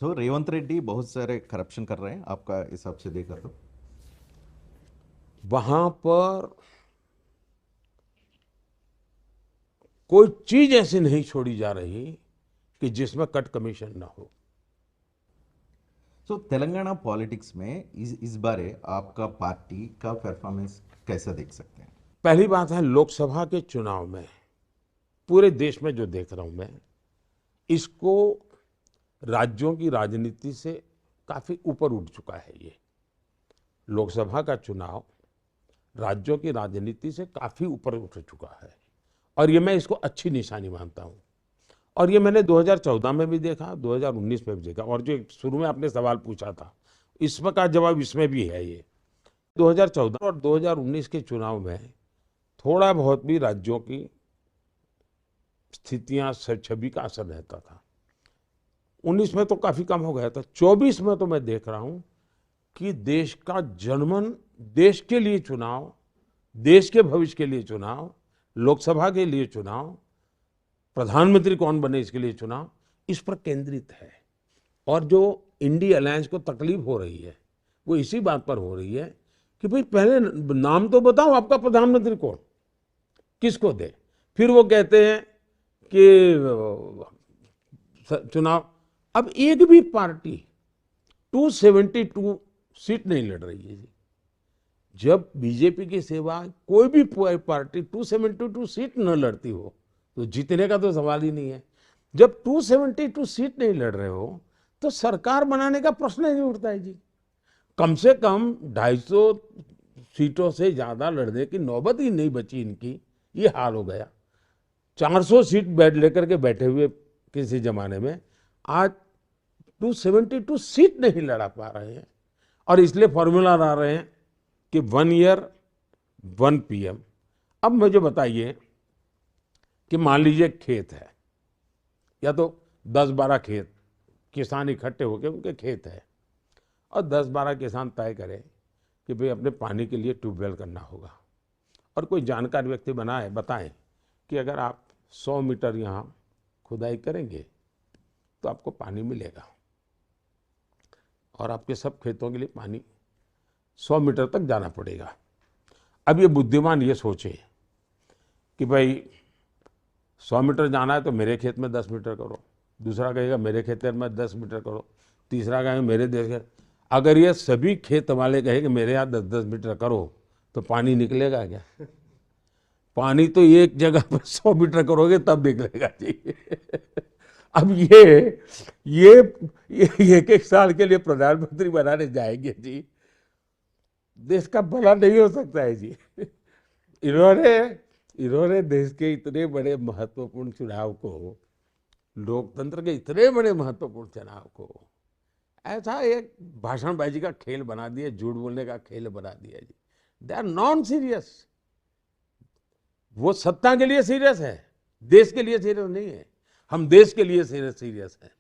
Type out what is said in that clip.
सो रेवंत रेड्डी बहुत सारे करप्शन कर रहे हैं आपका हिसाब से देखा तो। वहां पर कोई चीज ऐसी नहीं छोड़ी जा रही कि जिसमें कट कमीशन ना हो। सो तेलंगाना पॉलिटिक्स में इस बारे आपका पार्टी का परफॉर्मेंस कैसा देख सकते हैं? पहली बात है, लोकसभा के चुनाव में पूरे देश में जो देख रहा हूं मैं, इसको राज्यों की राजनीति से काफी ऊपर उठ चुका है। ये लोकसभा का चुनाव राज्यों की राजनीति से काफी ऊपर उठ चुका है, और ये मैं इसको अच्छी निशानी मानता हूं। और ये मैंने 2014 में भी देखा, 2019 में भी देखा, और जो शुरू में आपने सवाल पूछा था, इसमें का जवाब इसमें भी है। ये 2014 और 2019 के चुनाव में थोड़ा बहुत भी राज्यों की स्थितियां, छवि का असर रहता था। 19 में तो काफी कम हो गया था। 24 में तो मैं देख रहा हूं कि देश का जनमन, देश के लिए चुनाव, देश के भविष्य के लिए चुनाव, लोकसभा के लिए चुनाव, प्रधानमंत्री कौन बने इसके लिए चुनाव, इस पर केंद्रित है। और जो इंडी अलायंस को तकलीफ हो रही है, वो इसी बात पर हो रही है कि भाई पहले नाम तो बताओ, आपका प्रधानमंत्री कौन, किसको दे। फिर वो कहते हैं कि चुनाव, अब एक भी पार्टी 272 सीट नहीं लड़ रही है जी। जब बीजेपी की सेवा कोई भी पार्टी 272 सीट न लड़ती हो तो जीतने का तो सवाल ही नहीं है। जब 272 सीट नहीं लड़ रहे हो तो सरकार बनाने का प्रश्न ही नहीं उठता है जी। कम से कम 250 सीटों से ज्यादा लड़ने की नौबत ही नहीं बची इनकी, ये हाल हो गया। 400 सीट लेकर के बैठे हुए किसी जमाने में आज 272 सीट नहीं लड़ा पा रहे हैं। और इसलिए फॉर्मूला ला रहे हैं कि 1 ईयर 1 पीएम। अब मुझे बताइए कि मान लीजिए खेत है, या तो 10-12 खेत किसान इकट्ठे होकर, उनके खेत है, और 10-12 किसान तय करें कि भाई अपने पानी के लिए ट्यूबवेल करना होगा, और कोई जानकार व्यक्ति बताएं कि अगर आप 100 मीटर यहाँ खुदाई करेंगे तो आपको पानी मिलेगा, और आपके सब खेतों के लिए पानी 100 मीटर तक जाना पड़ेगा। अब ये बुद्धिमान ये सोचे कि भाई 100 मीटर जाना है तो मेरे खेत में 10 मीटर करो, दूसरा कहेगा मेरे खेत में 10 मीटर करो, तीसरा कहेगा मेरे देश के। अगर ये सभी खेत वाले कहे कि मेरे यहाँ 10-10 मीटर करो तो पानी निकलेगा क्या? पानी तो एक जगह पर 100 मीटर करोगे तब निकलेगा जी। अब ये एक एक साल के लिए प्रधानमंत्री बनाने जाएंगे जी, देश का भला नहीं हो सकता है जी। इन्होंने इन्होंने देश के इतने बड़े महत्वपूर्ण चुनाव को, लोकतंत्र के इतने बड़े महत्वपूर्ण चुनाव को ऐसा एक भाषणबाजी का खेल बना दिया, झूठ बोलने का खेल बना दिया जी। They are non serious. वो सत्ता के लिए सीरियस है, देश के लिए सीरियस नहीं है। हम देश के लिए सीरियस हैं।